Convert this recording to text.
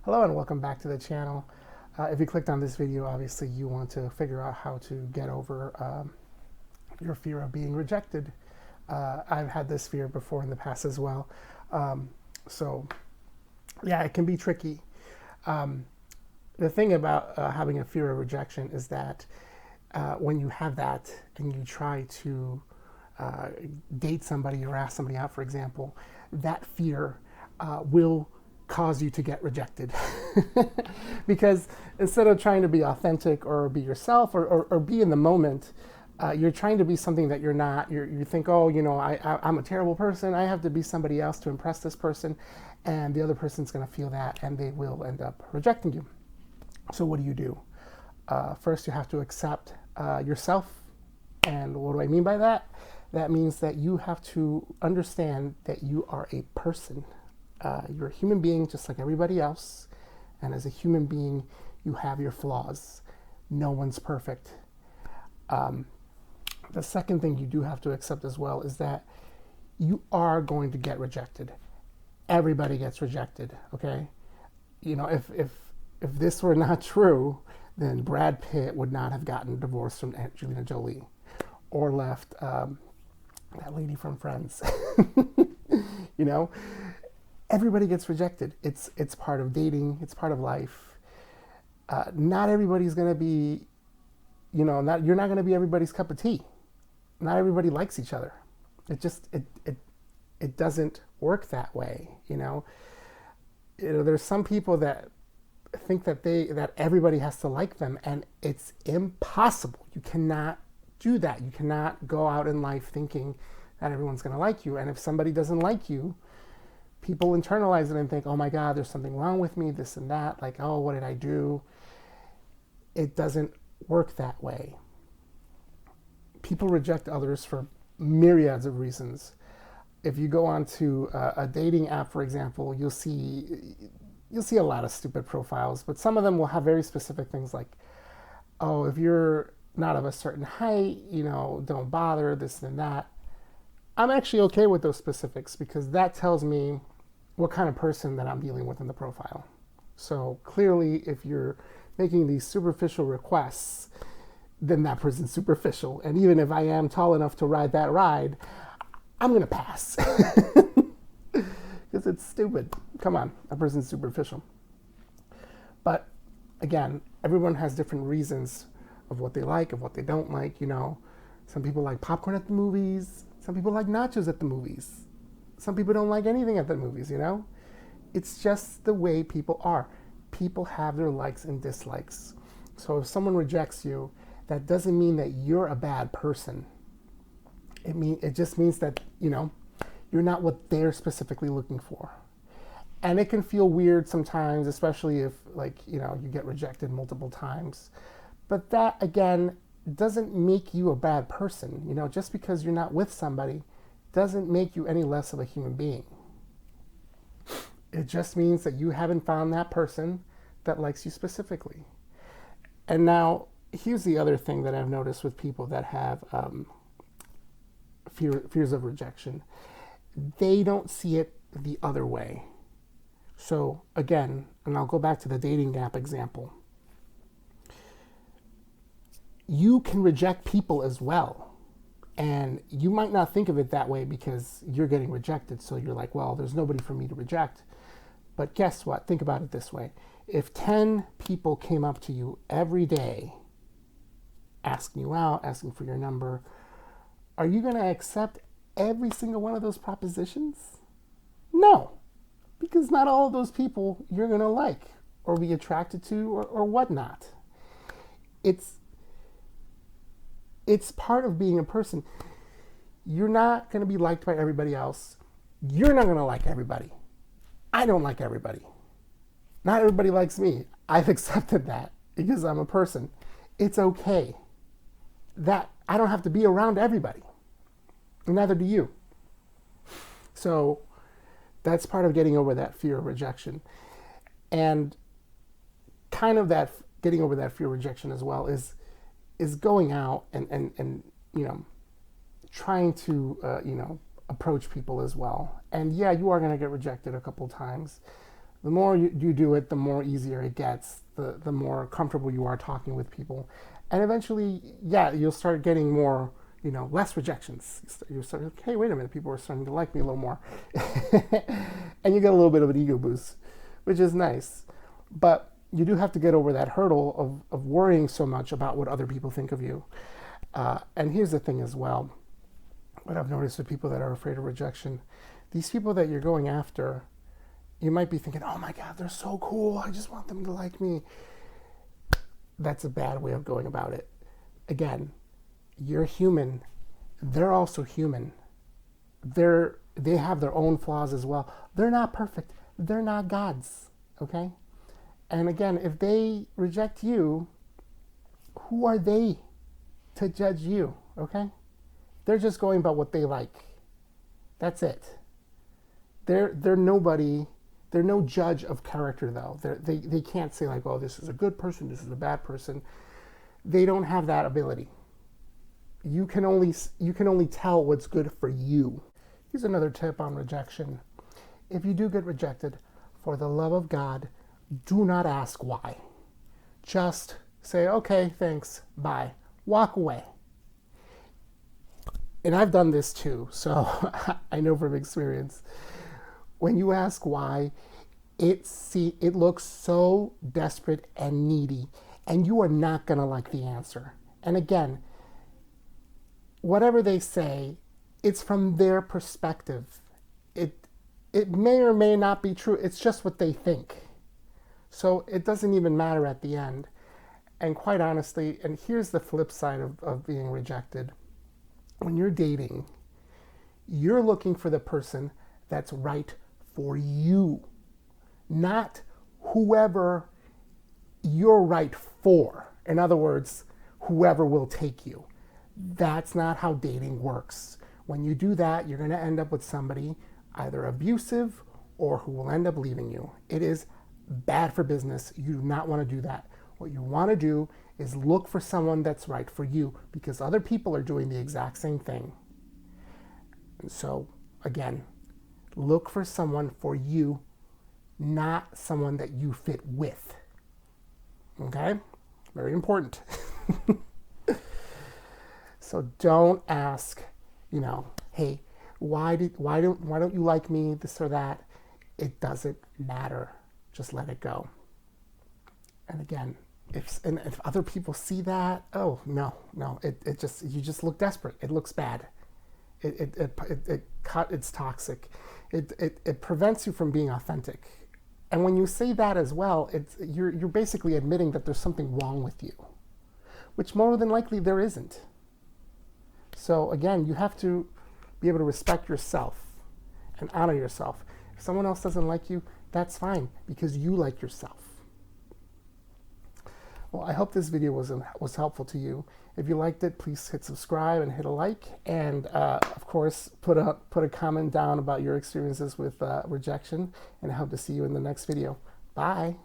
Hello and welcome back to the channel. If you clicked on this video, obviously you want to figure out how to get over your fear of being rejected. I've had this fear before in the past as well. So yeah, it can be tricky. The thing about having a fear of rejection is that when you have that and you try to date somebody or ask somebody out, for example, that fear will cause you to get rejected. Because instead of trying to be authentic or be yourself or be in the moment, you're trying to be something that you're not. You think, oh, I'm a terrible person. I have to be somebody else to impress this person. And the other person's going to feel that and they will end up rejecting you. So what do? First, you have to accept yourself. And what do I mean by that? That means that you have to understand that you are a person. You're a human being just like everybody else. And as a human being, you have your flaws. No one's perfect. The second thing you do have to accept as well is that you are going to get rejected. Everybody gets rejected, okay? If this were not true, then Brad Pitt would not have gotten divorced from Angelina Jolie or left that lady from Friends. Everybody gets rejected. It's part of dating. It's part of life. Not everybody's going to be, you're not going to be everybody's cup of tea. Not everybody likes each other. It doesn't work that way. There's some people that think that everybody has to like them, and it's impossible. You cannot do that. You cannot go out in life thinking that everyone's going to like you. And if somebody doesn't like you, people internalize it and think, oh my God, there's something wrong with me, this and that. Like, oh, what did I do? It doesn't work that way. People reject others for myriads of reasons. If you go onto a dating app, for example, you'll see a lot of stupid profiles, but some of them will have very specific things like, oh, if you're not of a certain height, don't bother, this and that. I'm actually okay with those specifics because that tells me what kind of person that I'm dealing with in the profile. So clearly, if you're making these superficial requests, then that person's superficial. And even if I am tall enough to ride that ride, I'm going to pass. Because it's stupid. Come on, that person's superficial. But again, everyone has different reasons of what they like, of what they don't like. Some people like popcorn at the movies. Some people like nachos at the movies. Some people don't like anything at the movies, It's just the way people are. People have their likes and dislikes. So if someone rejects you, that doesn't mean that you're a bad person. It just means that, you're not what they're specifically looking for. And it can feel weird sometimes, especially if you get rejected multiple times. But that, again, doesn't make you a bad person. Just because you're not with somebody doesn't make you any less of a human being. It just means that you haven't found that person that likes you specifically. And now, here's the other thing that I've noticed with people that have fears of rejection. They don't see it the other way. So again, and I'll go back to the dating app example. You can reject people as well. And you might not think of it that way because you're getting rejected. So you're like, well, there's nobody for me to reject. But guess what? Think about it this way. If 10 people came up to you every day, asking you out, asking for your number, are you going to accept every single one of those propositions? No, because not all of those people you're going to like or be attracted to or whatnot. It's part of being a person. You're not going to be liked by everybody else. You're not going to like everybody. I don't like everybody. Not everybody likes me. I've accepted that because I'm a person. It's okay. That I don't have to be around everybody. And neither do you. So that's part of getting over that fear of rejection. And kind of that getting over that fear of rejection as well is going out and trying to approach people as well. And yeah, you are going to get rejected a couple times. The more you do it, the more easier it gets, the more comfortable you are talking with people. And eventually, yeah, you'll start getting more, less rejections. You'll start, like, hey, wait a minute, people are starting to like me a little more. And you get a little bit of an ego boost, which is nice. But you do have to get over that hurdle of worrying so much about what other people think of you. And here's the thing as well. What I've noticed with people that are afraid of rejection, these people that you're going after, you might be thinking, oh my God, they're so cool. I just want them to like me. That's a bad way of going about it. Again, you're human. They're also human. They have their own flaws as well. They're not perfect. They're not gods, okay? And again, if they reject you, who are they to judge you, okay? They're just going by what they like. That's it. They're nobody. They're no judge of character, though. They can't say like, oh, this is a good person, this is a bad person. They don't have that ability. You can only tell what's good for you. Here's another tip on rejection. If you do get rejected, for the love of God, do not ask why. Just say, okay, thanks, bye. Walk away. And I've done this too, so I know from experience. When you ask why, it looks so desperate and needy, and you are not going to like the answer. And again, whatever they say, it's from their perspective. It may or may not be true. It's just what they think. So it doesn't even matter at the end. And quite honestly, and here's the flip side of being rejected. When you're dating, you're looking for the person that's right for you, not whoever you're right for. In other words, whoever will take you. That's not how dating works. When you do that, you're going to end up with somebody either abusive or who will end up leaving you. It is bad for business. You do not want to do that. What you want to do is look for someone that's right for you, because other people are doing the exact same thing. And so, again, look for someone for you, not someone that you fit with. Okay? Very important. So don't ask, hey, why don't you like me, this or that. It doesn't matter. Just let it go. And again, if other people see that, oh no, you just look desperate. It looks bad. It's toxic. It prevents you from being authentic. And when you say that as well, you're basically admitting that there's something wrong with you, which more than likely there isn't. So again, you have to be able to respect yourself and honor yourself. If someone else doesn't like you, that's fine, because you like yourself. Well, I hope this video was helpful to you. If you liked it, please hit subscribe and hit a like. And of course, put a comment down about your experiences with rejection. And I hope to see you in the next video. Bye.